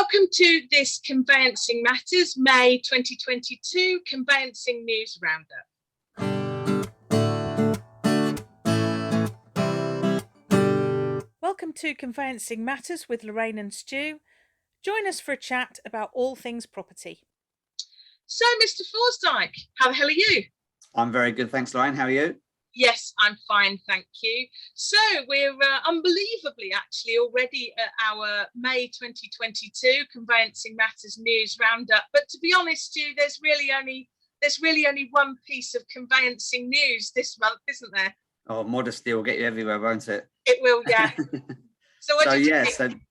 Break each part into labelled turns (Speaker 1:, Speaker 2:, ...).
Speaker 1: Welcome to this Conveyancing Matters May 2022 Conveyancing News Roundup.
Speaker 2: Welcome to Conveyancing Matters with Lorraine and Stu. Join us for a chat about all things property.
Speaker 1: So, Mr. Forsdyke, how the hell are you?
Speaker 3: I'm very good, thanks, Lorraine. How are you?
Speaker 1: Yes, I'm fine, thank you. So we're unbelievably actually already at our May 2022 Conveyancing Matters News Roundup. But to be honest, Stu, there's really only one piece of conveyancing news this month, isn't there?
Speaker 3: Oh, modesty will get you everywhere, won't it?
Speaker 1: It will, yeah. So what did you think?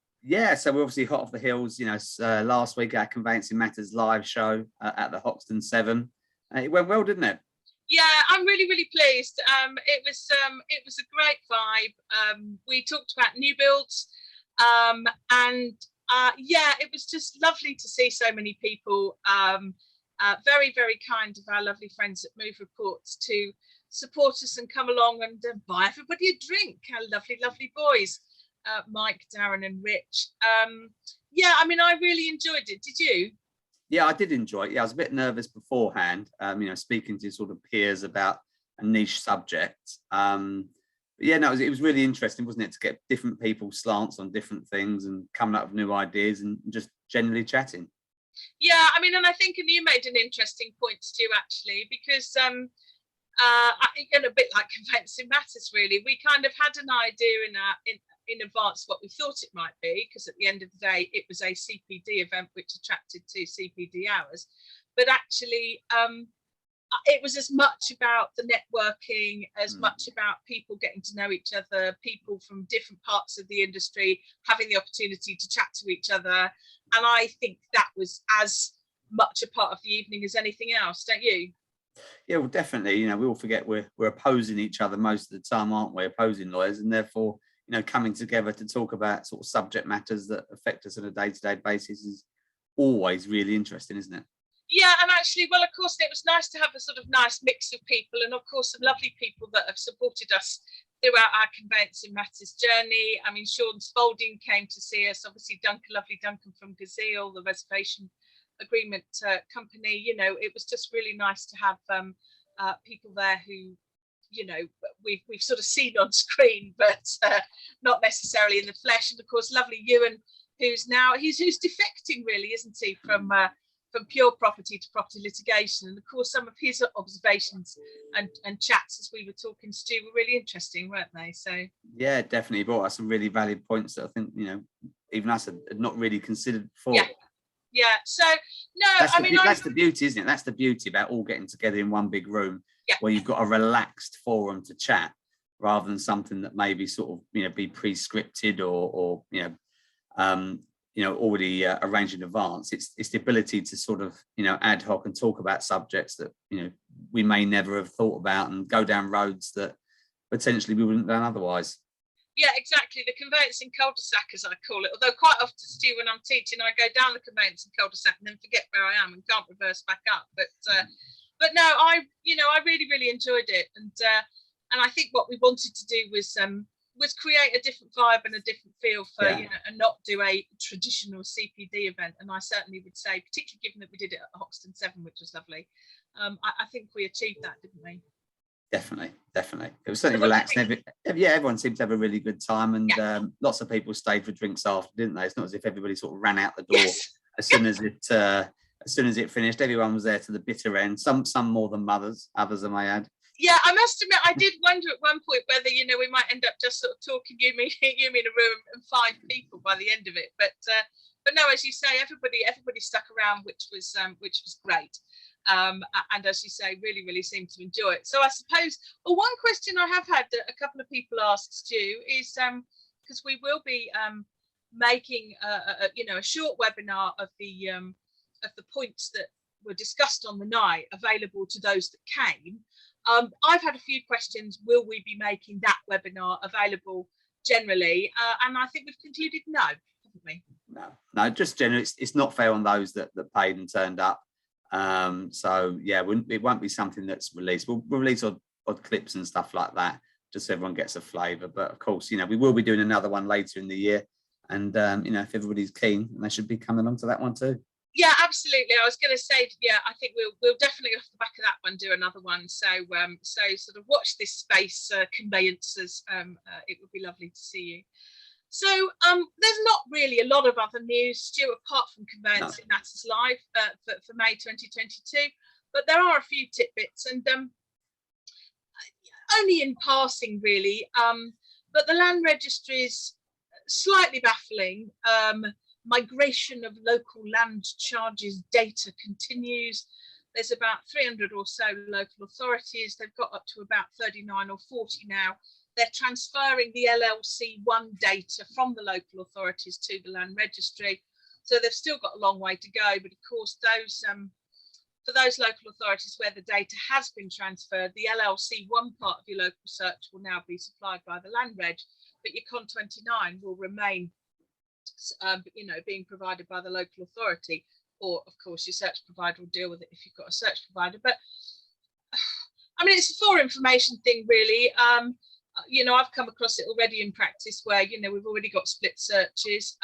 Speaker 3: So we're obviously hot off the heels. You know, last week our Conveyancing Matters live show at the Hoxton 7. It went well, didn't it?
Speaker 1: Yeah, I'm really pleased. It was a great vibe. We talked about new builds, and it was just lovely to see so many people. Very kind of our lovely friends at Move Reports to support us and come along and buy everybody a drink. Our lovely boys, Mike, Darren, and Rich. I really enjoyed it. Did you?
Speaker 3: Yeah, I did enjoy it. Yeah, I was a bit nervous beforehand, speaking to sort of peers about a niche subject. It was really interesting, wasn't it, to get different people's slants on different things and coming up with new ideas and just generally chatting.
Speaker 1: Yeah, and I think you made an interesting point, Stu, actually, because a bit like Conveyancing Matters, really, we kind of had an idea in advance what we thought it might be, because at the end of the day it was a CPD event which attracted 2 CPD hours, but actually it was as much about the networking as much about people getting to know each other, people from different parts of the industry having the opportunity to chat to each other, and I think that was as much a part of the evening as anything else, don't you?
Speaker 3: Yeah, well, definitely. We all forget we're opposing each other most of the time, aren't we? Opposing lawyers, and therefore coming together to talk about sort of subject matters that affect us on a day-to-day basis is always really interesting, isn't it?
Speaker 1: Yeah, and actually, well, of course, it was nice to have a sort of nice mix of people, and of course, some lovely people that have supported us throughout our Conveyancing Matters journey. Sean Spalding came to see us, obviously lovely Duncan from Gazelle, the reservation agreement company. It was just really nice to have people there who we've sort of seen on screen, but not necessarily in the flesh. And of course, lovely Ewan, who's defecting, really, isn't he, from pure property to property litigation. And of course, some of his observations and chats as we were talking, Stu, were really interesting, weren't they? So
Speaker 3: yeah, definitely brought us some really valid points that I think even us had not really considered before.
Speaker 1: Yeah. So no,
Speaker 3: that's the beauty, isn't it? That's the beauty about all getting together in one big room, where you've got a relaxed forum to chat, rather than something that maybe sort of be pre-scripted or already arranged in advance. It's the ability to sort of ad hoc and talk about subjects that we may never have thought about and go down roads that potentially we wouldn't have done otherwise.
Speaker 1: Yeah, exactly. The conveyancing cul-de-sac, as I call it. Although quite often, Stu, when I'm teaching, I go down the conveyancing cul-de-sac and then forget where I am and can't reverse back up. But no, I really enjoyed it, and I think what we wanted to do was create a different vibe and a different feel for and not do a traditional CPD event. And I certainly would say, particularly given that we did it at Hoxton 7, which was lovely, I think we achieved that, didn't we?
Speaker 3: Definitely. It was certainly relaxed. Everyone seemed to have a really good time, and lots of people stayed for drinks after, didn't they? It's not as if everybody sort of ran out the door as soon as it finished. Everyone was there to the bitter end. Some more than others, I may add. Yeah,
Speaker 1: I must admit, I did wonder at one point whether we might end up just sort of talking you me in a room and 5 people by the end of it. But no, as you say, everybody stuck around, which was great. And as you say, really seemed to enjoy it. So I suppose, one question I have had that a couple of people asked, Stu, is because we will be making a short webinar of the points that were discussed on the night available to those that came. I've had a few questions. Will we be making that webinar available generally? And I think we've concluded no, haven't we?
Speaker 3: No, just generally, it's not fair on those that paid and turned up. It won't be something that's released. We'll release odd clips and stuff like that, just so everyone gets a flavour. But of course, we will be doing another one later in the year. And if everybody's keen, they should be coming along to that one too.
Speaker 1: Yeah, absolutely. I was going to say, yeah, I think we'll definitely off the back of that one do another one. So sort of watch this space, conveyancers. It would be lovely to see you. So there's not really a lot of other news, Stu, apart from Conveyancing Matters Live for May 2022. But there are a few tidbits, and only in passing, really. But the land registry is slightly baffling. Migration of local land charges data continues. There's about 300 or so local authorities. They've got up to about 39 or 40 now. They're transferring the LLC1 data from the local authorities to the land registry. So they've still got a long way to go. But of course, those for those local authorities where the data has been transferred, the LLC1 part of your local search will now be supplied by the land reg, but your Con29 will remain being provided by the local authority, or of course your search provider will deal with it if you've got a search provider. But I mean, it's a for information thing, really. I've come across it already in practice where we've already got split searches.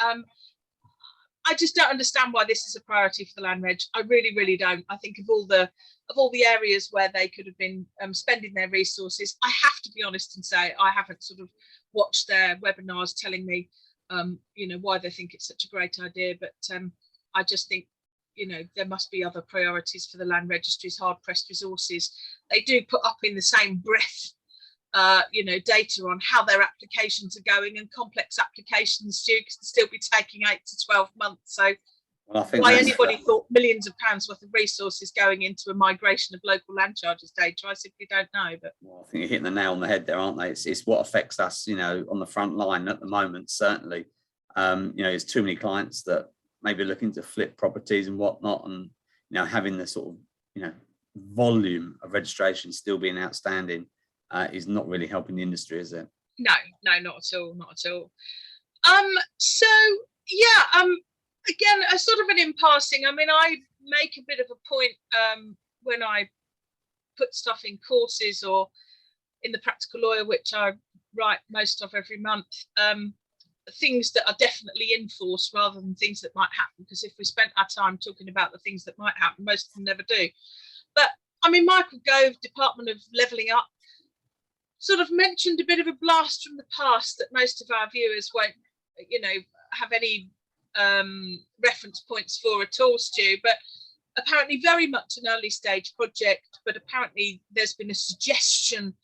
Speaker 1: I just don't understand why this is a priority for the land reg. I really don't. I think of all the areas where they could have been spending their resources, I have to be honest and say I haven't sort of watched their webinars telling me why they think it's such a great idea, but I just think there must be other priorities for the land registry's hard-pressed resources. They do put up in the same breath data on how their applications are going, and complex applications can still be taking 8 to 12 months. So I think why anybody thought millions of pounds worth of resources going into a migration of local land charges data, I simply don't know. But
Speaker 3: I think you're hitting the nail on the head there, aren't they? It's what affects us, on the front line at the moment, certainly. There's too many clients that maybe looking to flip properties and whatnot, and having the sort of volume of registration still being outstanding is not really helping the industry, is it?
Speaker 1: No, not at all, not at all. Again, a sort of an in passing. I mean, I make a bit of a point when I put stuff in courses or in the Practical Lawyer, which I write most of every month, things that are definitely in force rather than things that might happen. Because if we spent our time talking about the things that might happen, most of them never do. But I mean, Michael Gove, Department of Levelling Up, sort of mentioned a bit of a blast from the past that most of our viewers won't, have any reference points for at all, Stu, but apparently very much an early stage project. But apparently there's been a suggestion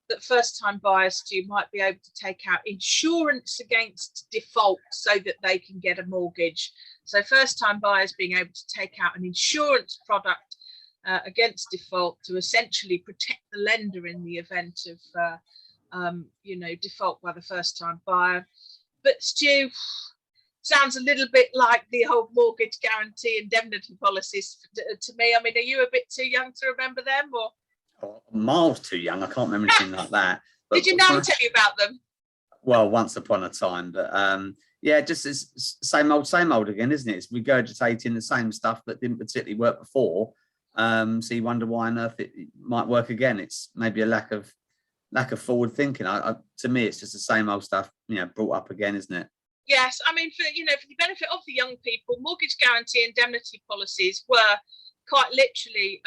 Speaker 1: that first-time buyers, Stu, might be able to take out insurance against default so that they can get a mortgage. So first-time buyers being able to take out an insurance product against default to essentially protect the lender in the event of default by the first-time buyer. But Stu, sounds a little bit like the old mortgage guarantee indemnity policies to me. I mean, are you a bit too young to remember them, or
Speaker 3: miles too young? I can't remember anything like that. But
Speaker 1: did your nan tell you about them?
Speaker 3: Well, once upon a time, but just it's same old again, isn't it? It's regurgitating the same stuff that didn't particularly work before. So you wonder why on earth it might work again. It's maybe a lack of forward thinking. To me, it's just the same old stuff, brought up again, isn't it?
Speaker 1: Yes, I mean, for the benefit of the young people, mortgage guarantee indemnity policies were quite literally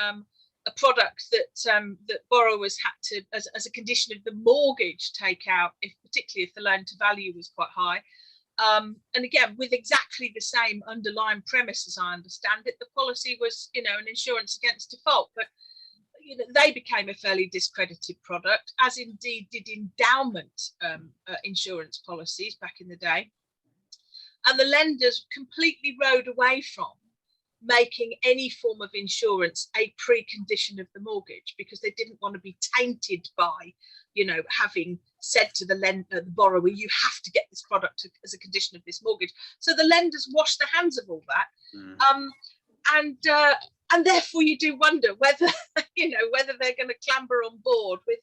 Speaker 1: a product that borrowers had to, as a condition of the mortgage, take out, particularly if the loan to value was quite high. And again, with exactly the same underlying premise, as I understand it, the policy was, an insurance against default. But they became a fairly discredited product, as indeed did endowment insurance policies back in the day. And the lenders completely rode away from making any form of insurance a precondition of the mortgage, because they didn't want to be tainted by, having said to the borrower, you have to get this product as a condition of this mortgage. So the lenders washed their hands of all that. And therefore you do wonder whether, whether they're going to clamber on board with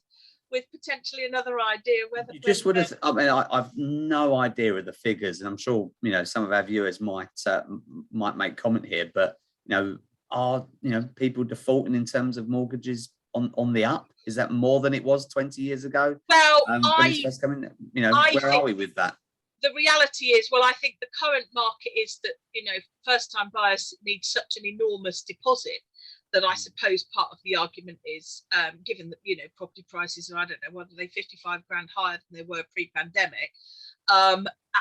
Speaker 1: potentially another idea. Whether
Speaker 3: you just would have, I mean, I've no idea of the figures, and I'm sure some of our viewers might make comment here, but are people defaulting in terms of mortgages on the up? Is that more than it was 20 years ago?
Speaker 1: Well,
Speaker 3: where are we with that?
Speaker 1: the reality is, well, I think the current market is that, you know, first time buyers need such an enormous deposit that I suppose part of the argument is, given that, you know, property prices are, I don't know, whether they 55 grand higher than they were pre-pandemic.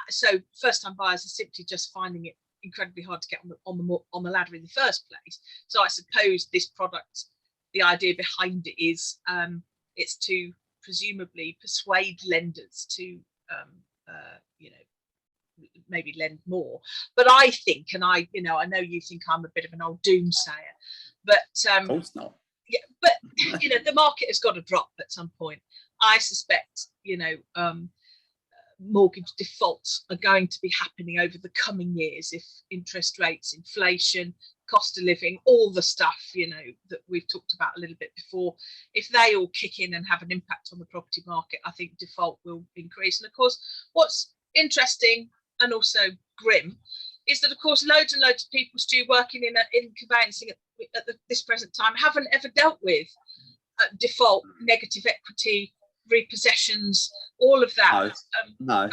Speaker 1: So first time buyers are simply just finding it incredibly hard to get on the ladder in the first place. So I suppose this product, the idea behind it is it's to presumably persuade lenders to you know, maybe lend more. But I think, and I know you think I'm a bit of an old doomsayer, but
Speaker 3: Of course not.
Speaker 1: yeah, but you know, the market has got to drop at some point. I suspect, you know, mortgage defaults are going to be happening over the coming years if interest rates, inflation, cost of living, all the stuff, you know, that we've talked about a little bit before, if they all kick in and have an impact on the property market, I think default will increase. And of course, what's interesting and also grim is that, of course, loads and loads of people, Stu, working in conveyancing at this present time haven't ever dealt with default, negative equity, repossessions, all of that.
Speaker 3: No,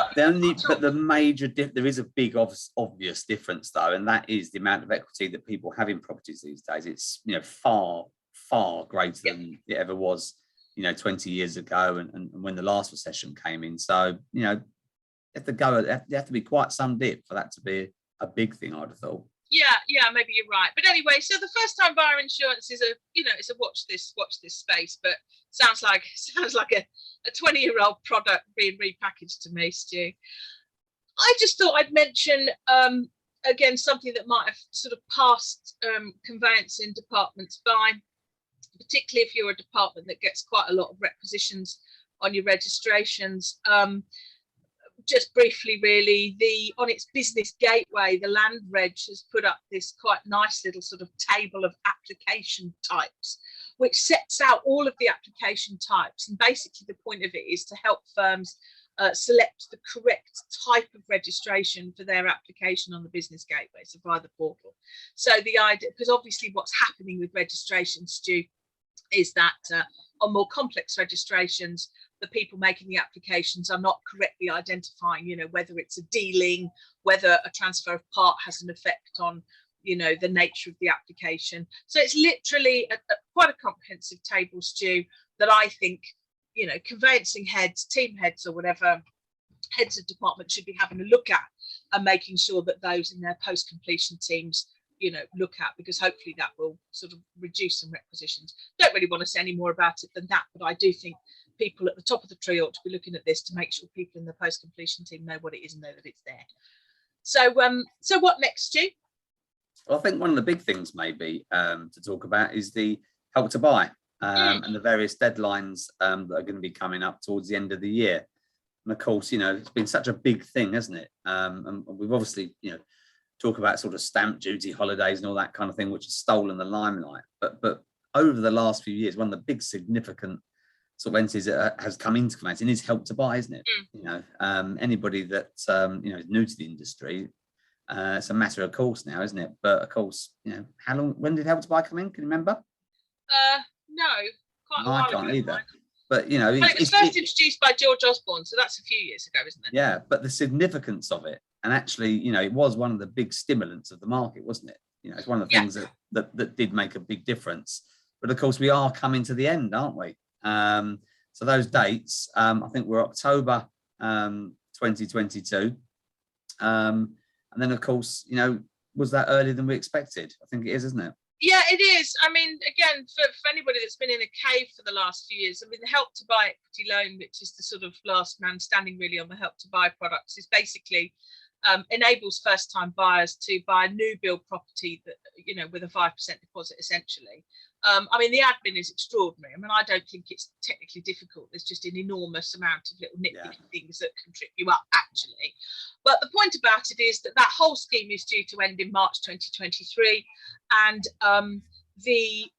Speaker 3: but the major there is a big obvious difference though, and that is the amount of equity that people have in properties these days. It's, you know, far greater than it ever was, you know, 20 years ago, and when the last recession came in. So, you know, you have to be quite some dip for that to be a big thing, I'd have thought.
Speaker 1: Yeah, maybe you're right. But anyway, so the first time buyer insurance is it's a watch this space, but sounds like a 20-year-old product being repackaged to me, Stu. I just thought I'd mention again something that might have sort of passed conveyancing departments by, particularly if you're a department that gets quite a lot of requisitions on your registrations. Just briefly, really, on its business gateway, the Land Reg has put up this quite nice little sort of table of application types, which sets out all of the application types. And basically, the point of it is to help firms select the correct type of registration for their application on the business gateway, so via the portal. So the idea, because obviously what's happening with registrations, Stu, is that on more complex registrations, the people making the applications are not correctly identifying, you know, whether it's a dealing, whether a transfer of part has an effect on, you know, the nature of the application. So it's literally quite a comprehensive table, Stu, that I think, you know, conveyancing heads, team heads or whatever, heads of department should be having a look at and making sure that those in their post-completion teams, you know, look at, because hopefully that will sort of reduce some requisitions. Don't really want to say any more about it than that, but I do think people at the top of the tree ought to be looking at this to make sure people in the post-completion team know what it is and know that it's there. So what next, Stu?
Speaker 3: Well, I think one of the big things maybe to talk about is the Help to Buy and the various deadlines that are going to be coming up towards the end of the year. And of course, you know, it's been such a big thing, hasn't it? And we've obviously, you know, talk about sort of stamp duty holidays and all that kind of thing, which has stolen the limelight. But over the last few years, one of the big significant sort of entities that has come into conveyancing is Help to Buy, isn't it? You know, anybody that you know, is new to the industry, it's a matter of course now, isn't it? But of course, you know, when did Help to Buy come in? Can you remember?
Speaker 1: No, quite a while
Speaker 3: I can't
Speaker 1: ago,
Speaker 3: either. But you know,
Speaker 1: it was first introduced by George Osborne, so that's a few years ago, isn't it?
Speaker 3: Yeah, but the significance of it, and actually, you know, it was one of the big stimulants of the market, wasn't it? You know, it's one of the things that did make a big difference. But of course, we are coming to the end, aren't we? So those dates, I think we're October 2022, and then of course, you know, was that earlier than we expected? I think it is, isn't it?
Speaker 1: Yeah, it is. I mean, again, for anybody that's been in a cave for the last few years, I mean, the Help to Buy equity loan, which is the sort of last man standing really on the Help to Buy products, is basically enables first-time buyers to buy a new build property that, you know, with a 5% deposit essentially. I mean, the admin is extraordinary. I mean, I don't think it's technically difficult. There's just an enormous amount of little nitpicky things that can trip you up, actually. But the point about it is that that whole scheme is due to end in March 2023, and the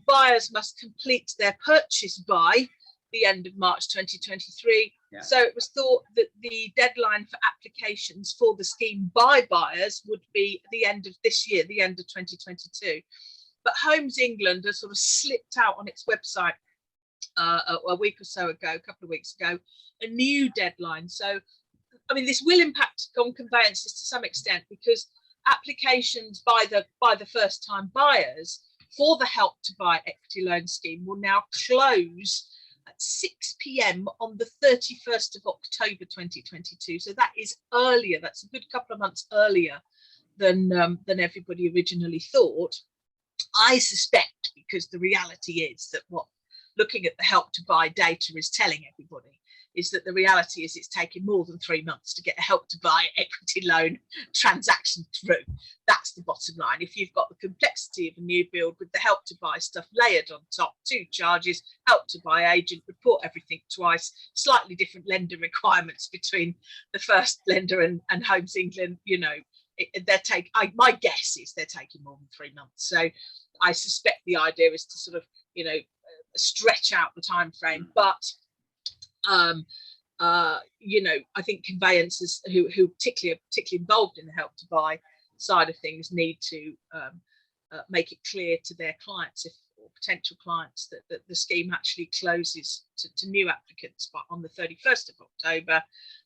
Speaker 1: buyers must complete their purchase by the end of March 2023. So it was thought that the deadline for applications for the scheme by buyers would be the end of this year, the end of 2022. But Homes England has sort of slipped out on its website a week or so ago, a couple of weeks ago, a new deadline. So I mean, this will impact on conveyances to some extent, because applications by the first time buyers for the Help to Buy equity loan scheme will now close at 6 p.m. on the 31st of October 2022. So that is earlier. That's a good couple of months earlier than everybody originally thought. I suspect, because the reality is that what looking at the Help to Buy data is telling everybody is that the reality is it's taken more than 3 months to get a Help to Buy equity loan transaction through. That's the bottom line. If you've got the complexity of a new build with the Help to Buy stuff layered on top, 2 charges, Help to Buy agent, report everything twice, slightly different lender requirements between the first lender and Homes England, you know, my guess is they're taking more than 3 months. So I suspect the idea is to sort of, you know, stretch out the time frame. But you know, I think conveyancers who particularly involved in the Help to Buy side of things need to make it clear to their clients, or potential clients, that the scheme actually closes to new applicants on the 31st of October,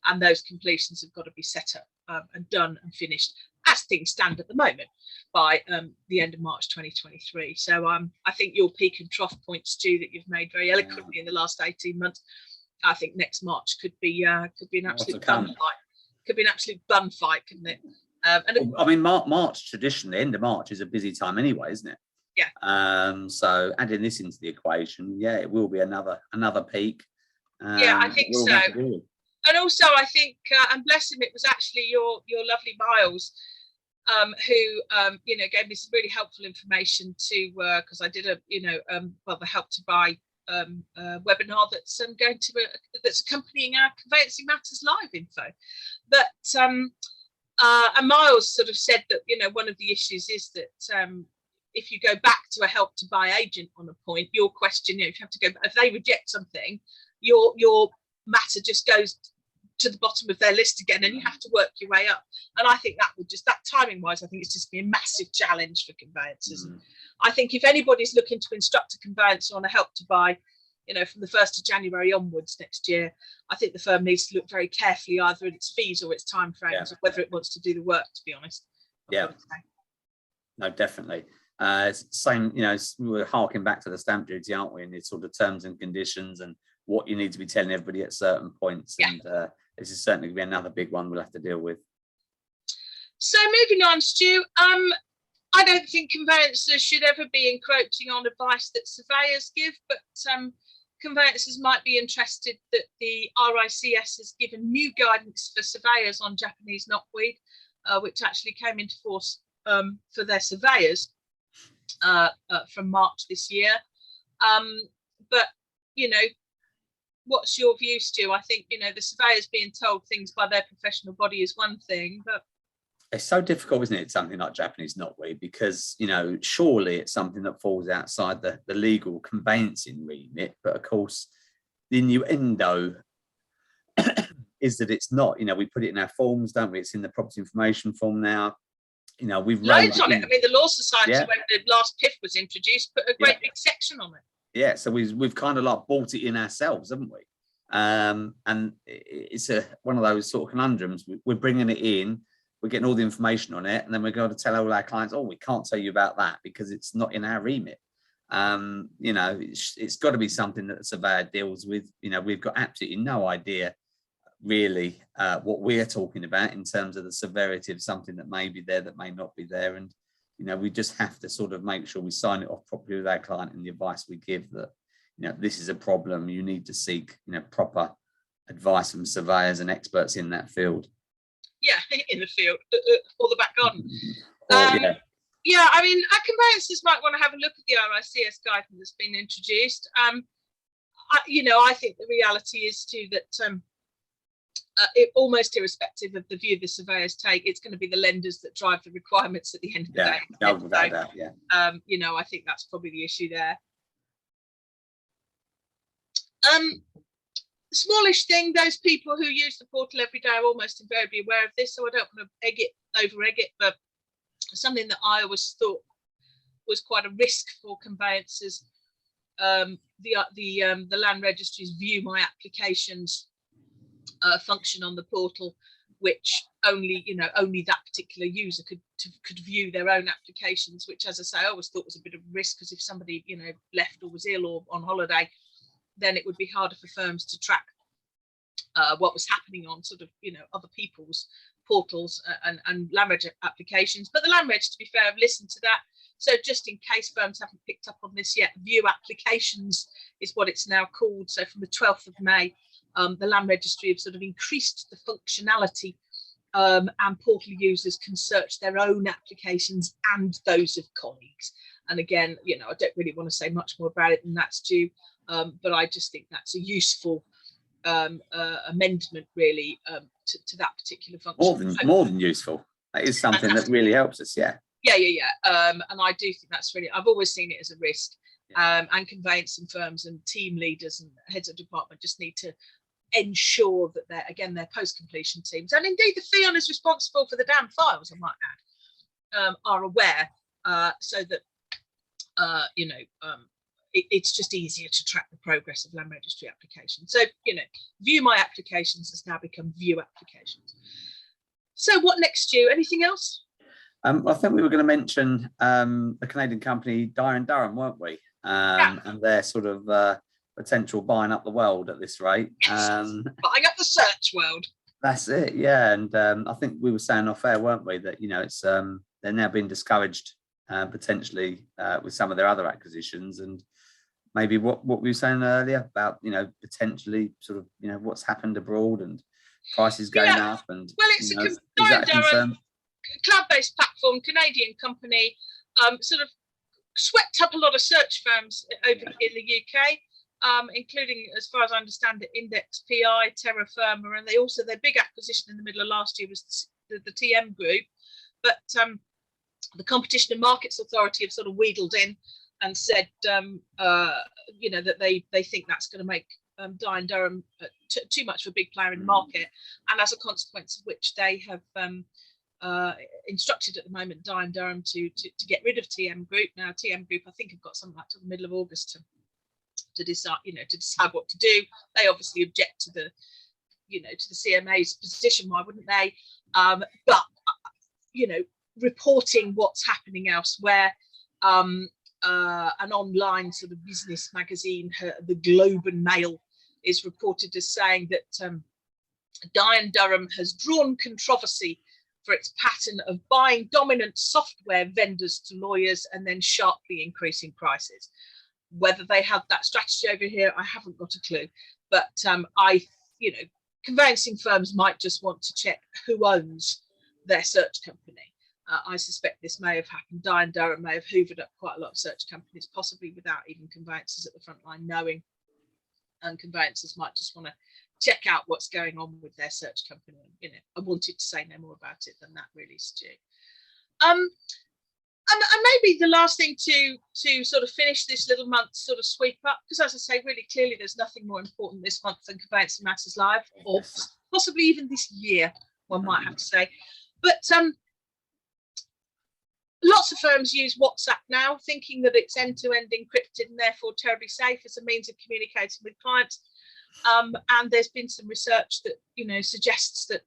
Speaker 1: and those completions have got to be set up and done and finished as things stand at the moment by the end of March 2023. So I think your peak and trough points too that you've made very eloquently in the last 18 months. I think next March could be an absolute bun fight. Could be an absolute bun fight, couldn't it?
Speaker 3: I mean, March traditionally, end of March is a busy time anyway, isn't it?
Speaker 1: Yeah.
Speaker 3: So adding this into the equation, yeah, it will be another peak.
Speaker 1: Yeah, I think so. And also, I think, and bless him, it was actually your lovely Miles who you know, gave me some really helpful information to because I did the Help to Buy webinar that's going to that's accompanying our Conveyancing Matters live info. But and Miles sort of said that, you know, one of the issues is that if you go back to a Help to Buy agent on a point, your question, you know, if you have to go, if they reject something, your matter just goes to the bottom of their list again, and you have to work your way up. And I think that would just, that timing wise, I think it's just be a massive challenge for conveyancers. And I think if anybody's looking to instruct a conveyancer on a Help to Buy, you know, from the 1st of January onwards next year, I think the firm needs to look very carefully either at its fees or its timeframes, or whether it wants to do the work, to be honest.
Speaker 3: Yeah, no, definitely. Same, you know, we're harking back to the stamp duty, aren't we? And it's sort of terms and conditions and what you need to be telling everybody at certain points. And this is certainly going to be another big one we'll have to deal with.
Speaker 1: So moving on, Stu, I don't think conveyancers should ever be encroaching on advice that surveyors give, but conveyancers might be interested that the RICS has given new guidance for surveyors on Japanese knotweed, which actually came into force for their surveyors from March this year. But, you know, what's your view, Stu? I think, you know, the surveyors being told things by their professional body is one thing, but
Speaker 3: it's so difficult, isn't it, something like Japanese knotweed, because, you know, surely it's something that falls outside the legal conveyancing remit, but of course the innuendo is that it's not. You know, we put it in our forms, don't we? It's in the property information form now. You know, we've
Speaker 1: loads on it. I mean, the Law Society, when the last PIF was introduced, put a great big section on it. Yeah,
Speaker 3: so we've kind of like bought it in ourselves, haven't we? And it's one of those sort of conundrums. We're bringing it in, we're getting all the information on it, and then we're going to tell all our clients, oh, we can't tell you about that because it's not in our remit. You know, it's got to be something that the surveyor deals with. You know, we've got absolutely no idea really what we're talking about in terms of the severity of something that may be there, that may not be there. And you know, we just have to sort of make sure we sign it off properly with our client and the advice we give that, you know, this is a problem. You need to seek, you know, proper advice from surveyors and experts in that field. Yeah,
Speaker 1: in the field or the back garden. Yeah, I mean, our conveyancers might want to have a look at the RICS guidance that's been introduced. You know, I think the reality is too that almost irrespective of the view the surveyors take, it's going to be the lenders that drive the requirements at the end of the day.
Speaker 3: No, without that, yeah.
Speaker 1: You know, I think that's probably the issue there. Smallish thing, those people who use the portal every day are almost invariably aware of this, so I don't want to over egg it, but something that I always thought was quite a risk for conveyancers. The land registries view my applications function on the portal, which only that particular user could view their own applications, which, as I say, I always thought was a bit of a risk, because if somebody left or was ill or on holiday, then it would be harder for firms to track what was happening on sort of other people's portals and land reg applications. But the land reg, to be fair, have listened to that. So just in case firms haven't picked up on this yet, view applications is what it's now called. So from the 12th of May, the Land Registry have sort of increased the functionality, and portal users can search their own applications and those of colleagues. And again, I don't really want to say much more about it than that's due, but I just think that's a useful amendment, really, to that particular function.
Speaker 3: More than useful. That is something that really helps us. Yeah.
Speaker 1: And I do think that's really, I've always seen it as a risk, and conveyancing firms and team leaders and heads of department just need to ensure that they're post-completion teams, and indeed the fee earners responsible for the damn files, I might add, are aware, so that it's just easier to track the progress of land registry applications. So view my applications has now become view applications. So what next, Stu? Anything else?
Speaker 3: I think we were going to mention the Canadian company Dye & Durham, weren't we? And their sort of potential buying up the world at this rate.
Speaker 1: Buying up the search world.
Speaker 3: That's it, yeah. And I think we were saying off air, weren't we, that it's they're now being discouraged potentially with some of their other acquisitions, and maybe what we were saying earlier about potentially sort of what's happened abroad and prices going up. And
Speaker 1: well, it's Dye & Durham, cloud-based platform, Canadian company, sort of swept up a lot of search firms over in the UK, including, as far as I understand it, Index PI, Terra Firma, and their big acquisition in the middle of last year was the TM Group. But the Competition and Markets Authority have sort of wheedled in and said, that they think that's going to make Dye & Durham too much of a big player in the market, and as a consequence of which they have instructed at the moment Dye & Durham to get rid of TM Group. Now TM Group, I think, have got something like till the middle of August to decide what to do. They obviously object to the to the CMA's position. Why wouldn't they? But reporting what's happening elsewhere, an online sort of business magazine, the Globe and Mail, is reported as saying that Dye & Durham has drawn controversy for its pattern of buying dominant software vendors to lawyers and then sharply increasing prices. Whether they have that strategy over here, I haven't got a clue. But conveyancing firms might just want to check who owns their search company. I suspect this may have happened. Dye & Durham may have hoovered up quite a lot of search companies, possibly without even conveyancers at the front line knowing. And conveyancers might just want to check out what's going on with their search company. I wanted to say no more about it than that, really, Stu. And maybe the last thing to sort of finish this little month sort of sweep up, because as I say, really clearly there's nothing more important this month than Conveyancing Matters Live, or possibly even this year, one might have to say. But lots of firms use WhatsApp now, thinking that it's end-to-end encrypted and therefore terribly safe as a means of communicating with clients. And there's been some research that suggests that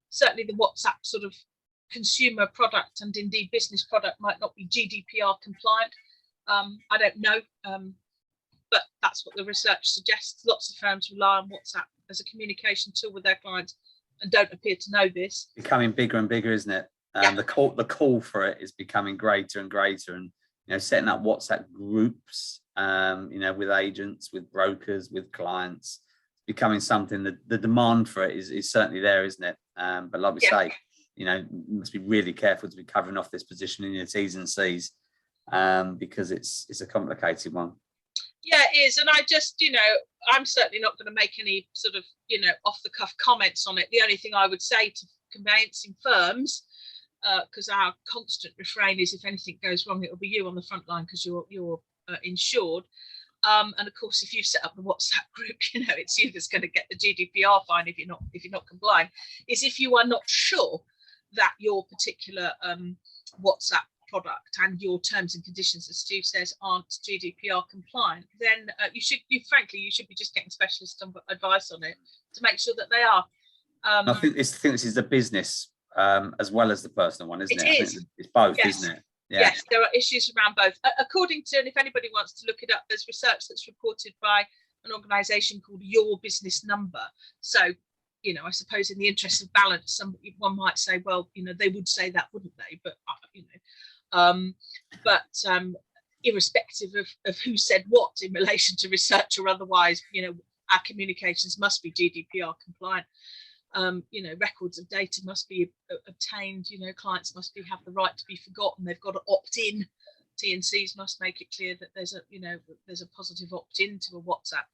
Speaker 1: certainly the WhatsApp sort of consumer product and indeed business product might not be GDPR compliant. I don't know, but that's what the research suggests. Lots of firms rely on WhatsApp as a communication tool with their clients and don't appear to know this.
Speaker 3: Becoming bigger and bigger, isn't it? The call for it is becoming greater and greater, and setting up WhatsApp groups, with agents, with brokers, with clients, becoming something that the demand for it is certainly there, isn't it? But like we say, you must be really careful to be covering off this position in your T's and C's, because it's a complicated one.
Speaker 1: Yeah, it is. And I just, I'm certainly not going to make any sort of, off the cuff comments on it. The only thing I would say to conveyancing firms, because our constant refrain is if anything goes wrong, it'll be you on the front line because you're insured. And of course, if you set up the WhatsApp group, it's you that's going to get the GDPR fine if you're not complying. Is if you are not sure that your particular WhatsApp product and your terms and conditions, as Stu says, aren't GDPR compliant, then you should be just getting specialist advice on it to make sure that they are.
Speaker 3: I think this is the business as well as the personal one, isn't it?
Speaker 1: It
Speaker 3: I
Speaker 1: is.
Speaker 3: think it's both,
Speaker 1: Yes.
Speaker 3: isn't it? Yeah.
Speaker 1: Yes, there are issues around both. According to, and if anybody wants to look it up, there's research that's reported by an organisation called Your Business Number. So, you know, I suppose in the interest of balance, one might say, well, you know, they would say that, wouldn't they? But irrespective of who said what in relation to research or otherwise, you know, our communications must be GDPR compliant. You know, records of data must be obtained. You know, clients must have the right to be forgotten. They've got to opt in. T&Cs must make it clear that there's a positive opt-in to a WhatsApp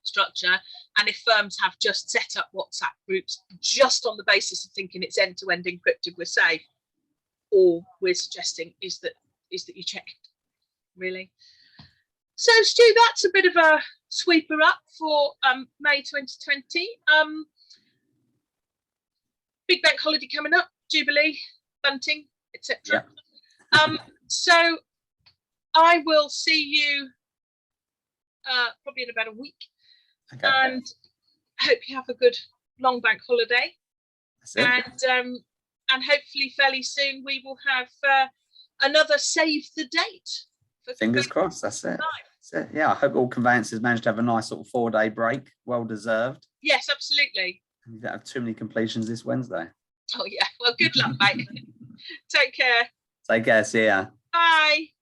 Speaker 1: structure. And if firms have just set up WhatsApp groups just on the basis of thinking it's end-to-end encrypted, we're safe, all we're suggesting is that you check, really. So, Stu, that's a bit of a sweeper up for May 2020. Big bank holiday coming up, Jubilee, Bunting, etc. Yeah. So I will see you probably in about a week. Okay. And hope you have a good long bank holiday. And hopefully fairly soon we will have another save the date.
Speaker 3: Fingers crossed, that's it. That's it. Yeah, I hope all conveyancers managed to have a nice sort of 4-day break, well deserved.
Speaker 1: Yes, absolutely.
Speaker 3: You don't have too many completions this Wednesday.
Speaker 1: Oh yeah, well, good luck, mate. Take care.
Speaker 3: Take care, see ya.
Speaker 1: Bye.